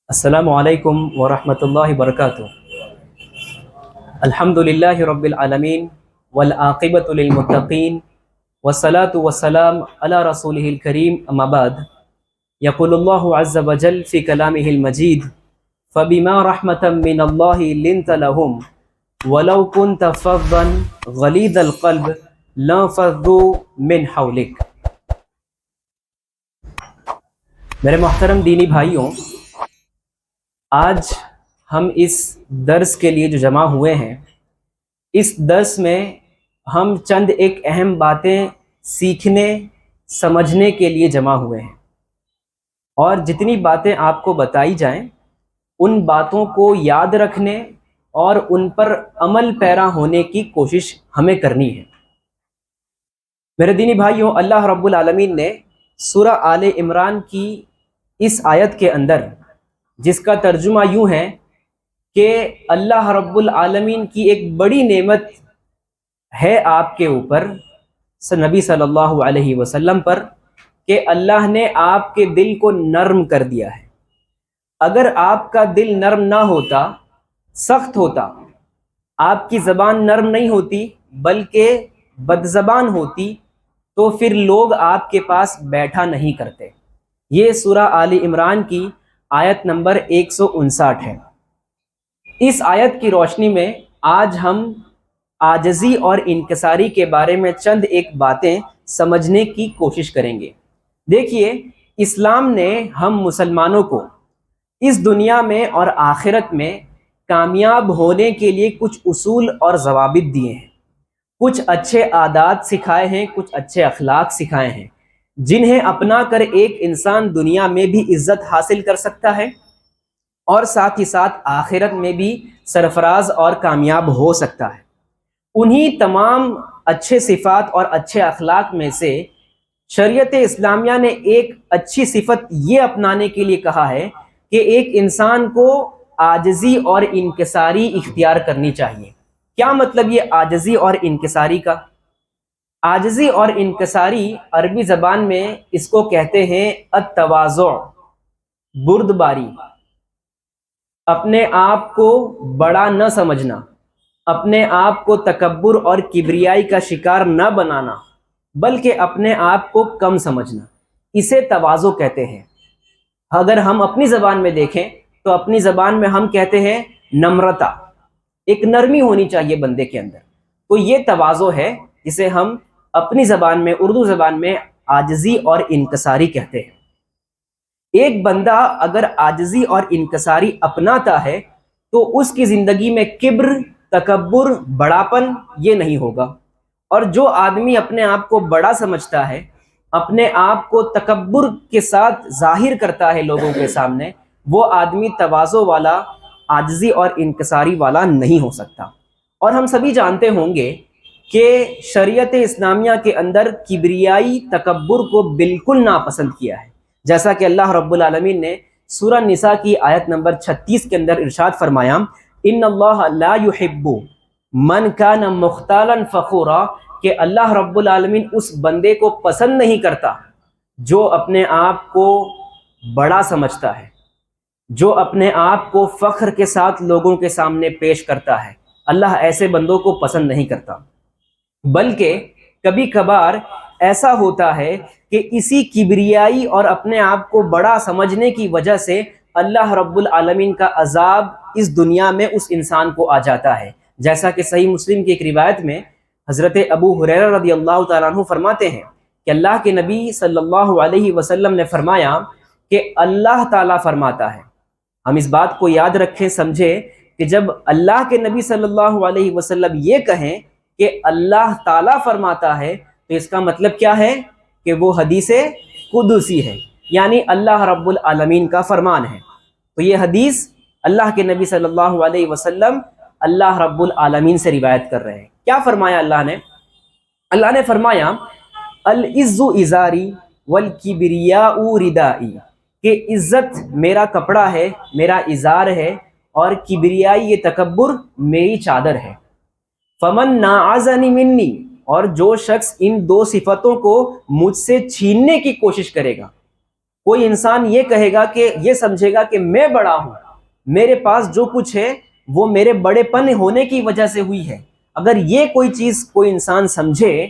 السلام علیکم ورحمۃ اللہ وبرکاتہ۔ الحمدللہ رب العالمین والعاقبۃ للمتقین والصلاة والسلام علی رسولہ الکریم، اما بعد، یقول اللہ عز وجل فی کلامہ المجید فبما رحمۃ من اللہ لنت لہم ولو کنت فظا غلیظ القلب لانفضوا من حولک۔ میرے محترم دینی بھائیوں، آج ہم اس درس کے لیے جو جمع ہوئے ہیں، اس درس میں ہم چند ایک اہم باتیں سیکھنے سمجھنے کے لیے جمع ہوئے ہیں، اور جتنی باتیں آپ کو بتائی جائیں ان باتوں کو یاد رکھنے اور ان پر عمل پیرا ہونے کی کوشش ہمیں کرنی ہے۔ میرے دینی بھائیوں، اللہ رب العالمین نے سورہ آل عمران کی اس آیت کے اندر، جس کا ترجمہ یوں ہے کہ اللہ رب العالمین کی ایک بڑی نعمت ہے آپ کے اوپر، نبی صلی اللہ علیہ وسلم پر، کہ اللہ نے آپ کے دل کو نرم کر دیا ہے۔ اگر آپ کا دل نرم نہ ہوتا، سخت ہوتا، آپ کی زبان نرم نہیں ہوتی بلکہ بد زبان ہوتی، تو پھر لوگ آپ کے پاس بیٹھا نہیں کرتے۔ یہ سورہ آل عمران کی آیت نمبر 159 ہے۔ اس آیت کی روشنی میں آج ہم عاجزی اور انکساری کے بارے میں چند ایک باتیں سمجھنے کی کوشش کریں گے۔ دیکھیے، اسلام نے ہم مسلمانوں کو اس دنیا میں اور آخرت میں کامیاب ہونے کے لیے کچھ اصول اور ضوابط دیے ہیں، کچھ اچھے عادات سکھائے ہیں، کچھ اچھے اخلاق سکھائے ہیں، جنہیں اپنا کر ایک انسان دنیا میں بھی عزت حاصل کر سکتا ہے اور ساتھ ہی ساتھ آخرت میں بھی سرفراز اور کامیاب ہو سکتا ہے۔ انہی تمام اچھے صفات اور اچھے اخلاق میں سے شریعت اسلامیہ نے ایک اچھی صفت یہ اپنانے کے لیے کہا ہے کہ ایک انسان کو عاجزی اور انکساری اختیار کرنی چاہیے۔ کیا مطلب یہ عاجزی اور انکساری کا؟ عاجزی اور انکساری عربی زبان میں اس کو کہتے ہیں التواضع، بردباری، اپنے آپ کو بڑا نہ سمجھنا، اپنے آپ کو تکبر اور کبریائی کا شکار نہ بنانا، بلکہ اپنے آپ کو کم سمجھنا، اسے تواضع کہتے ہیں۔ اگر ہم اپنی زبان میں دیکھیں تو اپنی زبان میں ہم کہتے ہیں نمرتا، ایک نرمی ہونی چاہیے بندے کے اندر، تو یہ تواضع ہے جسے ہم اپنی زبان میں، اردو زبان میں عاجزی اور انکساری کہتے ہیں۔ ایک بندہ اگر عاجزی اور انکساری اپناتا ہے تو اس کی زندگی میں کبر، تکبر، بڑاپن یہ نہیں ہوگا، اور جو آدمی اپنے آپ کو بڑا سمجھتا ہے، اپنے آپ کو تکبر کے ساتھ ظاہر کرتا ہے لوگوں کے سامنے، وہ آدمی تواضع والا، عاجزی اور انکساری والا نہیں ہو سکتا۔ اور ہم سبھی جانتے ہوں گے کہ شریعت اسلامیہ کے اندر کبریائی، تکبر کو بالکل ناپسند کیا ہے، جیسا کہ اللہ رب العالمین نے سورہ نساء کی آیت نمبر 36 کے اندر ارشاد فرمایا، ان اللہ لا يحب من کان مختالا فخورا، کہ اللہ رب العالمین اس بندے کو پسند نہیں کرتا جو اپنے آپ کو بڑا سمجھتا ہے، جو اپنے آپ کو فخر کے ساتھ لوگوں کے سامنے پیش کرتا ہے۔ اللہ ایسے بندوں کو پسند نہیں کرتا، بلکہ کبھی کبھار ایسا ہوتا ہے کہ اسی کبریائی اور اپنے آپ کو بڑا سمجھنے کی وجہ سے اللہ رب العالمین کا عذاب اس دنیا میں اس انسان کو آ جاتا ہے، جیسا کہ صحیح مسلم کی ایک روایت میں حضرت ابو ہریرہ رضی اللہ تعالیٰ عنہ فرماتے ہیں کہ اللہ کے نبی صلی اللہ علیہ وسلم نے فرمایا کہ اللہ تعالیٰ فرماتا ہے، ہم اس بات کو یاد رکھیں، سمجھیں کہ جب اللہ کے نبی صلی اللہ علیہ وسلم یہ کہیں کہ اللہ تعالیٰ فرماتا ہے، تو اس کا مطلب کیا ہے کہ وہ حدیث قدسی ہے، یعنی اللہ رب العالمین کا فرمان ہے۔ تو یہ حدیث اللہ کے نبی صلی اللہ علیہ وسلم اللہ رب العالمین سے روایت کر رہے ہیں۔ کیا فرمایا اللہ نے؟ اللہ نے فرمایا العز ازاری والکبریاء ردائی، کہ عزت میرا کپڑا ہے، میرا ازار ہے، اور کبریائی، یہ تکبر میری چادر ہے۔ فمن ناعزنی منی، اور جو شخص ان دو صفتوں کو مجھ سے چھیننے کی کوشش کرے گا، کوئی انسان یہ کہے گا کہ یہ سمجھے گا کہ میں بڑا ہوں، میرے پاس جو کچھ ہے وہ میرے بڑے پن ہونے کی وجہ سے ہوئی ہے، اگر یہ کوئی چیز کوئی انسان سمجھے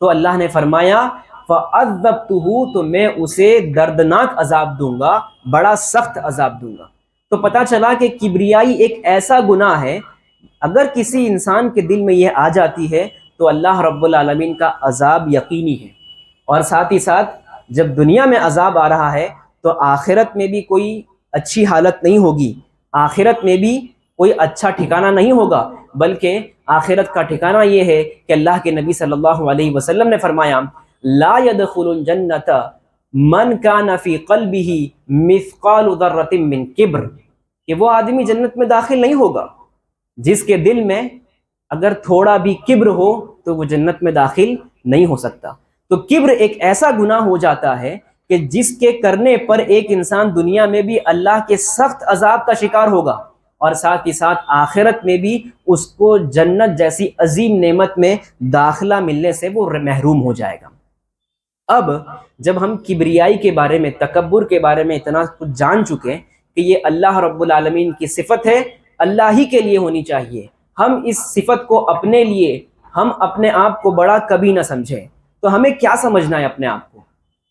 تو اللہ نے فرمایا فَعَذَّبْتُهُ، تو میں اسے دردناک عذاب دوں گا، بڑا سخت عذاب دوں گا۔ تو پتہ چلا کہ کبریائی ایک ایسا گناہ ہے، اگر کسی انسان کے دل میں یہ آ جاتی ہے تو اللہ رب العالمین کا عذاب یقینی ہے۔ اور ساتھ ہی ساتھ جب دنیا میں عذاب آ رہا ہے تو آخرت میں بھی کوئی اچھی حالت نہیں ہوگی، آخرت میں بھی کوئی اچھا ٹھکانہ نہیں ہوگا، بلکہ آخرت کا ٹھکانہ یہ ہے کہ اللہ کے نبی صلی اللہ علیہ وسلم نے فرمایا لا يدخل الجنت من کان فی قلبہ مثقال ذرۃ من کبر، کہ وہ آدمی جنت میں داخل نہیں ہوگا جس کے دل میں اگر تھوڑا بھی کبر ہو تو وہ جنت میں داخل نہیں ہو سکتا۔ تو کبر ایک ایسا گناہ ہو جاتا ہے کہ جس کے کرنے پر ایک انسان دنیا میں بھی اللہ کے سخت عذاب کا شکار ہوگا، اور ساتھ ہی ساتھ آخرت میں بھی اس کو جنت جیسی عظیم نعمت میں داخلہ ملنے سے وہ محروم ہو جائے گا۔ اب جب ہم کبریائی کے بارے میں، تکبر کے بارے میں اتنا کچھ جان چکے کہ یہ اللہ رب العالمین کی صفت ہے، اللہ ہی کے لیے ہونی چاہیے، ہم اس صفت کو اپنے لیے، ہم اپنے آپ کو بڑا کبھی نہ سمجھیں، تو ہمیں کیا سمجھنا ہے اپنے آپ کو؟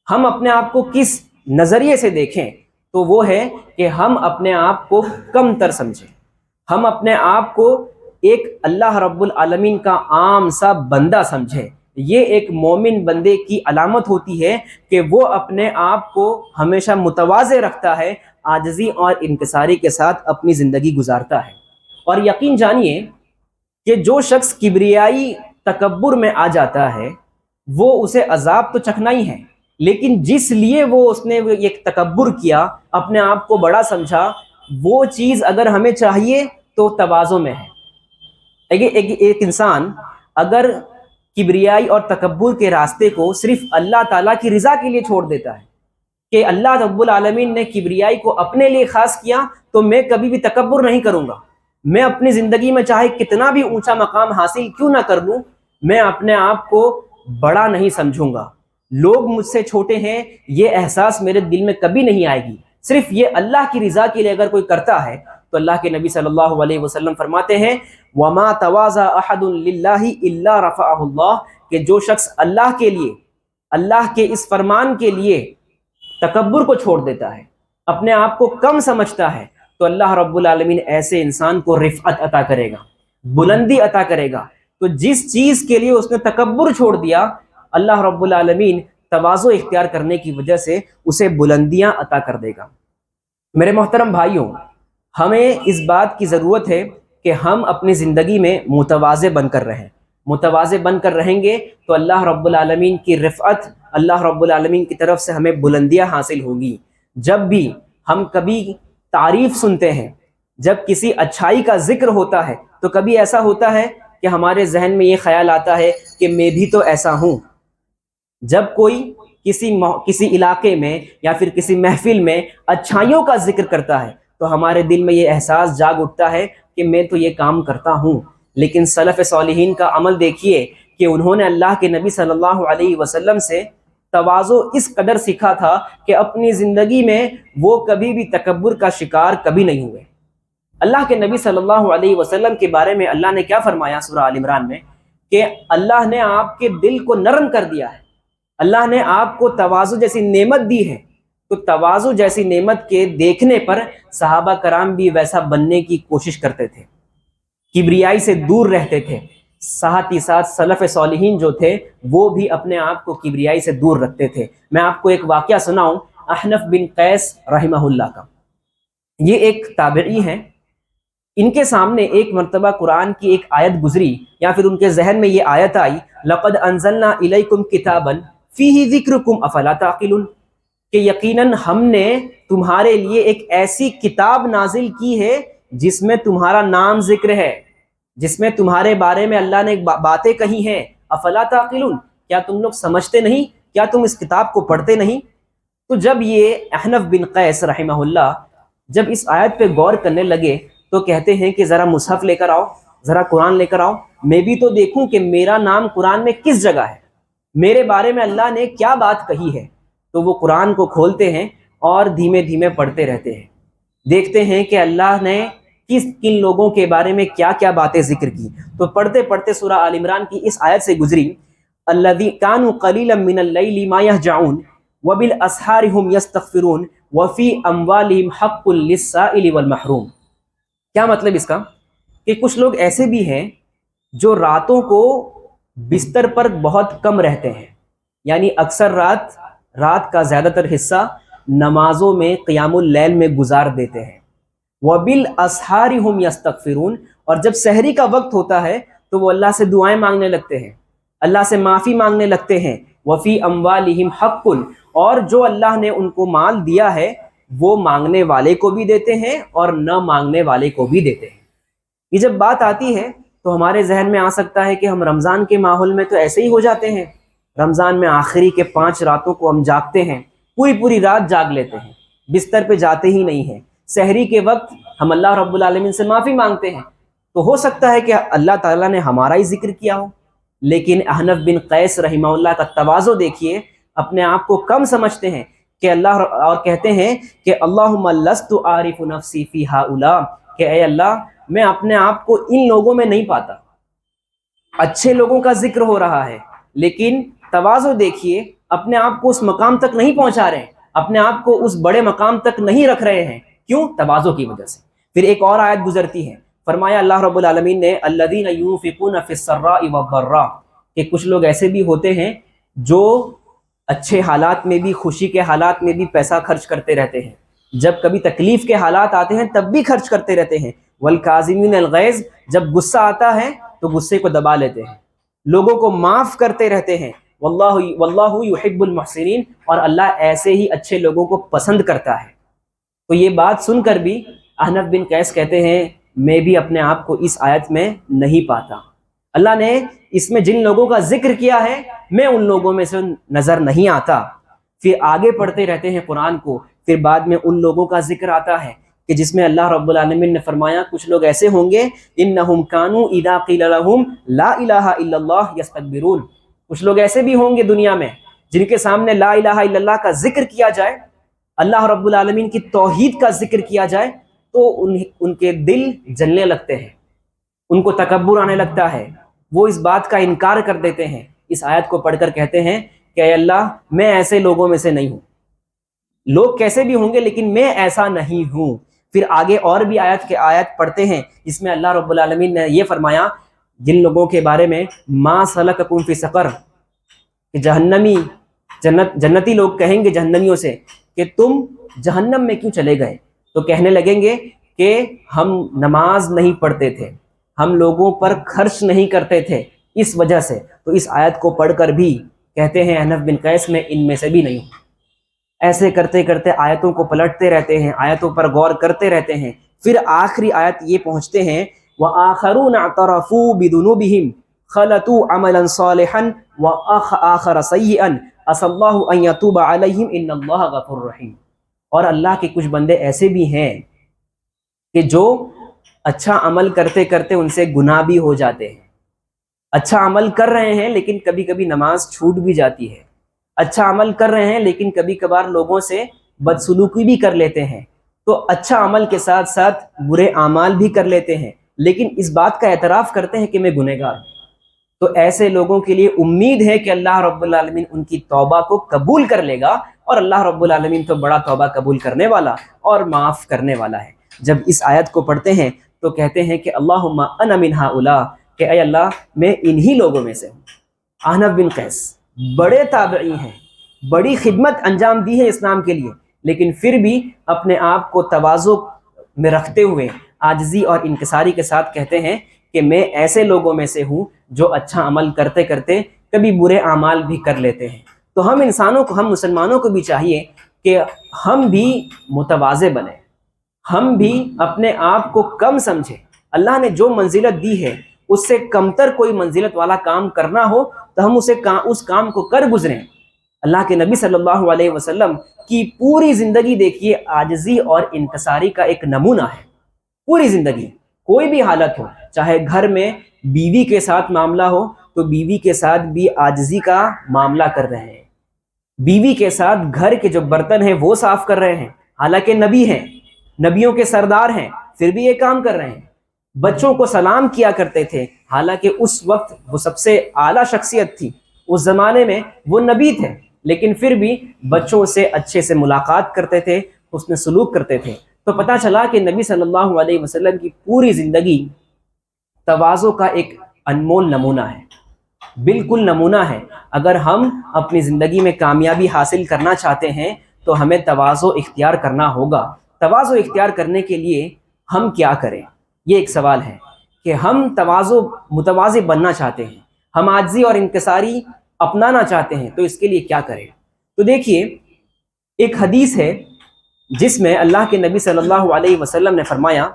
ہم اپنے آپ کو کس نظریے سے دیکھیں؟ تو وہ ہے کہ ہم اپنے آپ کو کم تر سمجھیں، ہم اپنے آپ کو ایک اللہ رب العالمین کا عام سا بندہ سمجھیں۔ یہ ایک مومن بندے کی علامت ہوتی ہے کہ وہ اپنے آپ کو ہمیشہ متواضع رکھتا ہے، عاجزی اور انکساری کے ساتھ اپنی زندگی گزارتا ہے۔ اور یقین جانیے کہ جو شخص کبریائی تکبر میں آ جاتا ہے وہ اسے عذاب تو چکھنا ہی ہے، لیکن جس لیے اس نے ایک تکبر کیا، اپنے آپ کو بڑا سمجھا، وہ چیز اگر ہمیں چاہیے تو تواضع میں ہے۔ ایک انسان اگر کبریائی اور تکبر کے راستے کو صرف اللہ تعالیٰ کی رضا کے لیے چھوڑ دیتا ہے کہ اللہ رب العالمین نے کبریائی کو اپنے لیے خاص کیا تو میں کبھی بھی تکبر نہیں کروں گا، میں اپنی زندگی میں چاہے کتنا بھی اونچا مقام حاصل کیوں نہ کر لوں، میں اپنے آپ کو بڑا نہیں سمجھوں گا، لوگ مجھ سے چھوٹے ہیں، یہ احساس میرے دل میں کبھی نہیں آئے گی۔ صرف یہ اللہ کی رضا کے لیے اگر کوئی کرتا ہے تو اللہ کے نبی صلی اللہ علیہ وسلم فرماتے ہیں وَمَا تَوَاضَعَ أَحَدٌ لِلَّهِ إِلَّا رَفَعَهُ اللَّهُ، کہ جو شخص اللہ کے لیے، اللہ کے اس فرمان کے لیے تکبر کو چھوڑ دیتا ہے، اپنے آپ کو کم سمجھتا ہے، تو اللہ رب العالمین ایسے انسان کو رفعت عطا کرے گا، بلندی عطا کرے گا۔ تو جس چیز کے لیے اس نے تکبر چھوڑ دیا، اللہ رب العالمین تواضع اختیار کرنے کی وجہ سے اسے بلندیاں عطا کر دے گا۔ میرے محترم بھائیوں، ہمیں اس بات کی ضرورت ہے کہ ہم اپنی زندگی میں متواضع بن کر رہیں، متواضع بن کر رہیں گے تو اللہ رب العالمین کی رفعت، اللہ رب العالمین کی طرف سے ہمیں بلندیاں حاصل ہوں گی۔ جب بھی ہم کبھی تعریف سنتے ہیں، جب کسی اچھائی کا ذکر ہوتا ہے تو کبھی ایسا ہوتا ہے کہ ہمارے ذہن میں یہ خیال آتا ہے کہ میں بھی تو ایسا ہوں۔ جب کوئی کسی علاقے میں یا پھر کسی محفل میں اچھائیوں کا ذکر کرتا ہے تو ہمارے دل میں یہ احساس جاگ اٹھتا ہے کہ میں تو یہ کام کرتا ہوں۔ لیکن سلف صالحین کا عمل دیکھیے کہ انہوں نے اللہ کے نبی صلی اللہ علیہ وسلم سے تواضع اس قدر سیکھا تھا کہ اپنی زندگی میں وہ کبھی بھی تکبر کا شکار کبھی نہیں ہوئے۔ اللہ کے نبی صلی اللہ علیہ وسلم کے بارے میں اللہ نے کیا فرمایا سورہ آل عمران میں کہ اللہ نے آپ کے دل کو نرم کر دیا ہے، اللہ نے آپ کو تواضع جیسی نعمت دی ہے۔ تو تواضع جیسی نعمت کے دیکھنے پر صحابہ کرام بھی ویسا بننے کی کوشش کرتے تھے، کبریائی سے دور رہتے تھے۔ ساتھ ہی ساتھ سلف صالحین جو تھے وہ بھی اپنے آپ کو کبریائی سے دور رکھتے تھے۔ میں آپ کو ایک واقعہ سناؤں احنف بن قیس رحمہ اللہ کا۔ یہ ایک تابعی ہیں، ان کے سامنے ایک مرتبہ قرآن کی ایک آیت گزری یا پھر ان کے ذہن میں یہ آیت آئی لَقَدْ أَنزَلْنَا إِلَيْكُمْ كِتَابًا فِيهِ ذِكْرُكُمْ أَفَلَا تَعْقِلُونَ، کہ یقیناً ہم نے تمہارے لیے ایک ایسی کتاب نازل کی ہے جس میں تمہارا نام ذکر ہے، جس میں تمہارے بارے میں اللہ نے باتیں کہی ہیں۔ افلا تعقلون، کیا تم لوگ سمجھتے نہیں، کیا تم اس کتاب کو پڑھتے نہیں؟ تو جب یہ احنف بن قیس رحمہ اللہ جب اس آیت پہ غور کرنے لگے تو کہتے ہیں کہ ذرا مصحف لے کر آؤ، ذرا قرآن لے کر آؤ، میں بھی تو دیکھوں کہ میرا نام قرآن میں کس جگہ ہے، میرے بارے میں اللہ نے کیا بات کہی ہے۔ تو وہ قرآن کو کھولتے ہیں اور دھیمے دھیمے پڑھتے رہتے ہیں. دیکھتے ہیں کہ اللہ نے کن لوگوں کے بارے میں کیا کیا باتیں ذکر کی. تو پڑھتے پڑھتے سورہ آل عمران کی اس آیت سے گزری، الذی کانوا قلیلا من اللیل ما یہجعون وبالاسحار هم یستغفرون وفی اموالہم حق للسائل والمحروم. کیا مطلب اس کا؟ کہ کچھ لوگ ایسے بھی ہیں جو راتوں کو بستر پر بہت کم رہتے ہیں، یعنی اکثر رات کا زیادہ تر حصہ نمازوں میں قیام اللیل میں گزار دیتے ہیں. وبالاسحار هم یستغفرون، اور جب سحری کا وقت ہوتا ہے تو وہ اللہ سے دعائیں مانگنے لگتے ہیں، اللہ سے معافی مانگنے لگتے ہیں. وفی اموالہم حق، اور جو اللہ نے ان کو مال دیا ہے وہ مانگنے والے کو بھی دیتے ہیں اور نہ مانگنے والے کو بھی دیتے ہیں. یہ جب بات آتی ہے تو ہمارے ذہن میں آ سکتا ہے کہ ہم رمضان کے ماحول میں تو ایسے ہی ہو جاتے ہیں، رمضان میں آخری کے 5 راتوں کو ہم جاگتے ہیں، پوری رات جاگ لیتے ہیں، بستر پہ جاتے ہی نہیں ہیں. سحری کے وقت ہم اللہ رب العالمین سے معافی مانگتے ہیں. تو ہو سکتا ہے کہ اللہ تعالیٰ نے ہمارا ہی ذکر کیا ہو، لیکن احنف بن قیس رحمہ اللہ کا تواضع دیکھیے، اپنے آپ کو کم سمجھتے ہیں کہ اللہ، اور کہتے ہیں کہ اللہم لست عارف نفسی فی ہؤلاء، کہ اے اللہ میں اپنے آپ کو ان لوگوں میں نہیں پاتا. اچھے لوگوں کا ذکر ہو رہا ہے لیکن تواضع دیکھیے، اپنے آپ کو اس مقام تک نہیں پہنچا رہے ہیں، اپنے آپ کو اس بڑے مقام تک نہیں رکھ رہے ہیں. کیوں؟ تواضع کی وجہ سے. پھر ایک اور آیت گزرتی ہے، فرمایا اللہ رب العالمین نے الذین ينفقون فی السراء والضراء، کہ کچھ لوگ ایسے بھی ہوتے ہیں جو اچھے حالات میں بھی، خوشی کے حالات میں بھی پیسہ خرچ کرتے رہتے ہیں، جب کبھی تکلیف کے حالات آتے ہیں تب بھی خرچ کرتے رہتے ہیں. والکاظمین الغیظ، جب غصہ آتا ہے تو غصے کو دبا لیتے ہیں، لوگوں کو معاف کرتے رہتے ہیں. واللہ یحب المحسنین، اور اللہ ایسے ہی اچھے لوگوں کو پسند کرتا ہے. تو یہ بات سن کر بھی احنف بن قیس کہتے ہیں میں بھی اپنے آپ کو اس آیت میں نہیں پاتا. اللہ نے اس میں جن لوگوں کا ذکر کیا ہے میں ان لوگوں میں سے نظر نہیں آتا. پھر آگے پڑھتے رہتے ہیں قرآن کو، پھر بعد میں ان لوگوں کا ذکر آتا ہے کہ جس میں اللہ رب العالمین نے فرمایا کچھ لوگ ایسے ہوں گے انہم کانوا اذا قیل لہم لا الہ الا اللہ یستکبرون. کچھ لوگ ایسے بھی ہوں گے دنیا میں جن کے سامنے لا الہ الا اللہ کا ذکر کیا جائے، اللہ رب العالمین کی توحید کا ذکر کیا جائے تو ان کے دل جلنے لگتے ہیں، ان کو تکبر آنے لگتا ہے، وہ اس بات کا انکار کر دیتے ہیں. اس آیت کو پڑھ کر کہتے ہیں کہ اے اللہ میں ایسے لوگوں میں سے نہیں ہوں. لوگ کیسے بھی ہوں گے لیکن میں ایسا نہیں ہوں. پھر آگے اور بھی آیت پڑھتے ہیں جس میں اللہ رب العالمین نے یہ فرمایا جن لوگوں کے بارے میں ما سلککم فی سقر، کہ جنتی لوگ کہیں گے جہنمیوں سے کہ تم جہنم میں کیوں چلے گئے، تو کہنے لگیں گے کہ ہم نماز نہیں پڑھتے تھے، ہم لوگوں پر خرچ نہیں کرتے تھے اس وجہ سے. تو اس آیت کو پڑھ کر بھی کہتے ہیں احنف بن قیس میں ان میں سے بھی نہیں ہوں. ایسے کرتے کرتے آیتوں کو پلٹتے رہتے ہیں، آیتوں پر غور کرتے رہتے ہیں. پھر آخری آیت یہ پہنچتے ہیں وَآخَرُونَ اعْتَرَفُوا بِذُنُوبِهِمْ خَلَطُوا عَمَلًا صَالِحًا وَآخَرَ سَيِّئًا عَسَى اللَّهُ أَن يَتُوبَ عَلَيْهِمْ إِنَّ اللَّهَ غَفُورٌ رَحِيمٌ. اور اللہ کے کچھ بندے ایسے بھی ہیں کہ جو اچھا عمل کرتے کرتے ان سے گناہ بھی ہو جاتے ہیں. اچھا عمل کر رہے ہیں لیکن کبھی کبھی نماز چھوٹ بھی جاتی ہے، اچھا عمل کر رہے ہیں لیکن کبھی کبھار لوگوں سے بدسلوکی بھی کر لیتے ہیں، تو اچھا عمل کے ساتھ ساتھ برے اعمال بھی کر لیتے ہیں لیکن اس بات کا اعتراف کرتے ہیں کہ میں گنہگار ہوں. تو ایسے لوگوں کے لیے امید ہے کہ اللہ رب العالمین ان کی توبہ کو قبول کر لے گا، اور اللہ رب العالمین تو بڑا توبہ قبول کرنے والا اور معاف کرنے والا ہے. جب اس آیت کو پڑھتے ہیں تو کہتے ہیں کہ اللہم انا من ہؤلاء، کہ اے اللہ میں انہی لوگوں میں سے ہوں. احنف بن قیس بڑے تابعی ہیں، بڑی خدمت انجام دی ہے اسلام کے لیے، لیکن پھر بھی اپنے آپ کو تواضع میں رکھتے ہوئے عاجزی اور انکساری کے ساتھ کہتے ہیں کہ میں ایسے لوگوں میں سے ہوں جو اچھا عمل کرتے کرتے کبھی برے اعمال بھی کر لیتے ہیں. تو ہم انسانوں کو، ہم مسلمانوں کو بھی چاہیے کہ ہم بھی متواضع بنیں، ہم بھی اپنے آپ کو کم سمجھیں. اللہ نے جو منزلت دی ہے اس سے کمتر کوئی منزلت والا کام کرنا ہو تو ہم اس کام کو کر گزریں. اللہ کے نبی صلی اللہ علیہ وسلم کی پوری زندگی دیکھیے عاجزی اور انکساری کا ایک نمونہ ہے. پوری زندگی کوئی بھی حالت ہو، چاہے گھر میں بیوی کے ساتھ معاملہ ہو تو بیوی کے ساتھ بھی عاجزی کا معاملہ کر رہے ہیں، بیوی کے ساتھ گھر کے جو برتن ہیں وہ صاف کر رہے ہیں، حالانکہ نبی ہیں، نبیوں کے سردار ہیں، پھر بھی یہ کام کر رہے ہیں۔ بچوں کو سلام کیا کرتے تھے، حالانکہ اس وقت وہ سب سے اعلیٰ شخصیت تھی، اس زمانے میں وہ نبی تھے، لیکن پھر بھی بچوں سے اچھے سے ملاقات کرتے تھے، حسن سلوک کرتے تھے۔ تو پتہ چلا کہ نبی صلی اللہ علیہ وسلم کی پوری زندگی تواضع کا ایک انمول نمونہ ہے، بالکل نمونہ ہے۔ اگر ہم اپنی زندگی میں کامیابی حاصل کرنا چاہتے ہیں تو ہمیں تواضع اختیار کرنا ہوگا۔ تواضع اختیار کرنے کے لیے ہم کیا کریں؟ یہ ایک سوال ہے کہ ہم متواضع بننا چاہتے ہیں، ہم عاجزی اور انکساری اپنانا چاہتے ہیں، تو اس کے لیے کیا کریں؟ تو دیکھیے، ایک حدیث ہے جس میں اللہ کے نبی صلی اللہ علیہ وسلم نے فرمایا،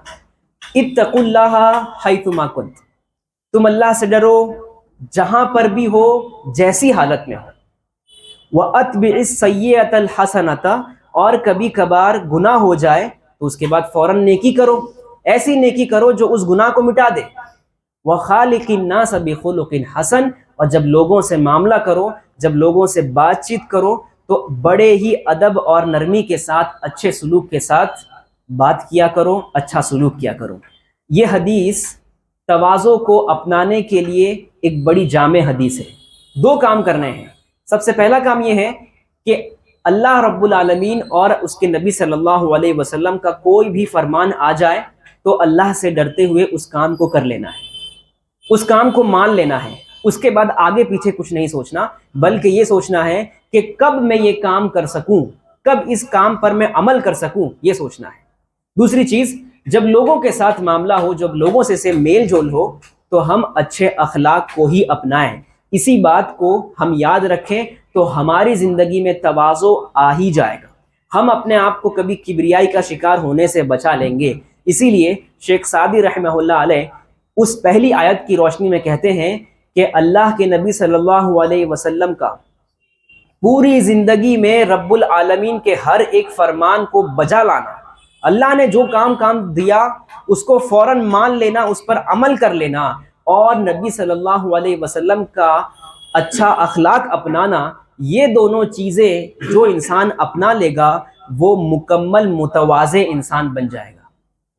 اتقوا اللہ حیثما کنت، تم اللہ سے ڈرو جہاں پر بھی ہو، جیسی حالت میں ہو۔ وَأَتْبِعِ السَّيِّئَةَ الْحَسَنَةَ، اور کبھی کبھار گناہ ہو جائے تو اس کے بعد فوراً نیکی کرو، ایسی نیکی کرو جو اس گناہ کو مٹا دے۔ وَخَالِقِ النَّاسَ بِخُلُقٍ حَسَنٍ، اور جب لوگوں سے معاملہ کرو، جب لوگوں سے بات چیت کرو تو بڑے ہی ادب اور نرمی کے ساتھ، اچھے سلوک کے ساتھ بات کیا کرو، اچھا سلوک کیا کرو۔ یہ حدیث تواضع کو اپنانے کے لیے ایک بڑی جامع حدیث ہے۔ دو کام کرنے ہیں۔ سب سے پہلا کام یہ ہے کہ اللہ رب العالمین اور اس کے نبی صلی اللہ علیہ وسلم کا کوئی بھی فرمان آ جائے تو اللہ سے ڈرتے ہوئے اس کام کو کر لینا ہے، اس کام کو مان لینا ہے۔ اس کے بعد آگے پیچھے کچھ نہیں سوچنا، بلکہ یہ سوچنا ہے کہ کب میں یہ کام کر سکوں، کب اس کام پر میں عمل کر سکوں، یہ سوچنا ہے۔ دوسری چیز، جب لوگوں کے ساتھ معاملہ ہو، جب لوگوں سے میل جول ہو، تو ہم اچھے اخلاق کو ہی اپنائیں۔ اسی بات کو ہم یاد رکھیں تو ہماری زندگی میں تواضع آ ہی جائے گا، ہم اپنے آپ کو کبھی کبریائی کا شکار ہونے سے بچا لیں گے۔ اسی لیے شیخ سعدی رحمہ اللہ علیہ اس پہلی آیت کی روشنی میں کہتے ہیں کہ اللہ کے نبی صلی اللہ علیہ وسلم کا پوری زندگی میں رب العالمین کے ہر ایک فرمان کو بجا لانا، اللہ نے جو کام دیا اس کو فوراً مان لینا، اس پر عمل کر لینا، اور نبی صلی اللہ علیہ وسلم کا اچھا اخلاق اپنانا، یہ دونوں چیزیں جو انسان اپنا لے گا وہ مکمل متواضع انسان بن جائے گا،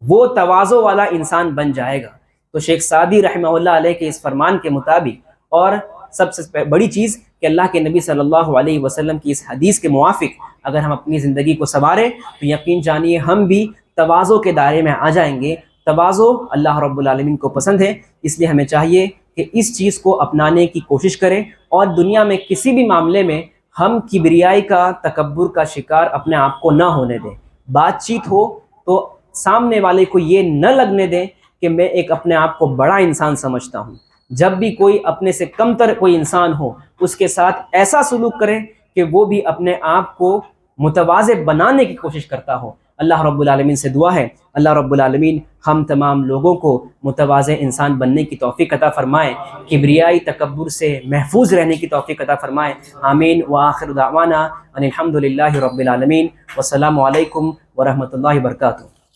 وہ تواضع والا انسان بن جائے گا۔ تو شیخ سعدی رحمہ اللہ علیہ کے اس فرمان کے مطابق، اور سب سے بڑی چیز کہ اللہ کے نبی صلی اللہ علیہ وسلم کی اس حدیث کے موافق اگر ہم اپنی زندگی کو سنواریں تو یقین جانیے ہم بھی تواضع کے دائرے میں آ جائیں گے۔ تواضع اللہ رب العالمین کو پسند ہے، اس لیے ہمیں چاہیے کہ اس چیز کو اپنانے کی کوشش کریں، اور دنیا میں کسی بھی معاملے میں ہم کبریائی کا، تکبر کا شکار اپنے آپ کو نہ ہونے دیں۔ بات چیت ہو تو سامنے والے کو یہ نہ لگنے دیں کہ میں ایک اپنے آپ کو بڑا انسان سمجھتا ہوں۔ جب بھی کوئی اپنے سے کم تر کوئی انسان ہو، اس کے ساتھ ایسا سلوک کریں کہ وہ بھی اپنے آپ کو متواضع بنانے کی کوشش کرتا ہو۔ اللہ رب العالمین سے دعا ہے اللہ رب العالمین ہم تمام لوگوں کو متواضع انسان بننے کی توفیق عطا فرمائے، کبریائی تکبر سے محفوظ رہنے کی توفیق عطا فرمائے۔ آمین۔ وآخر دعوانا ان الحمد للہ رب العالمین، والسلام علیکم ورحمۃ اللہ وبرکاتہ۔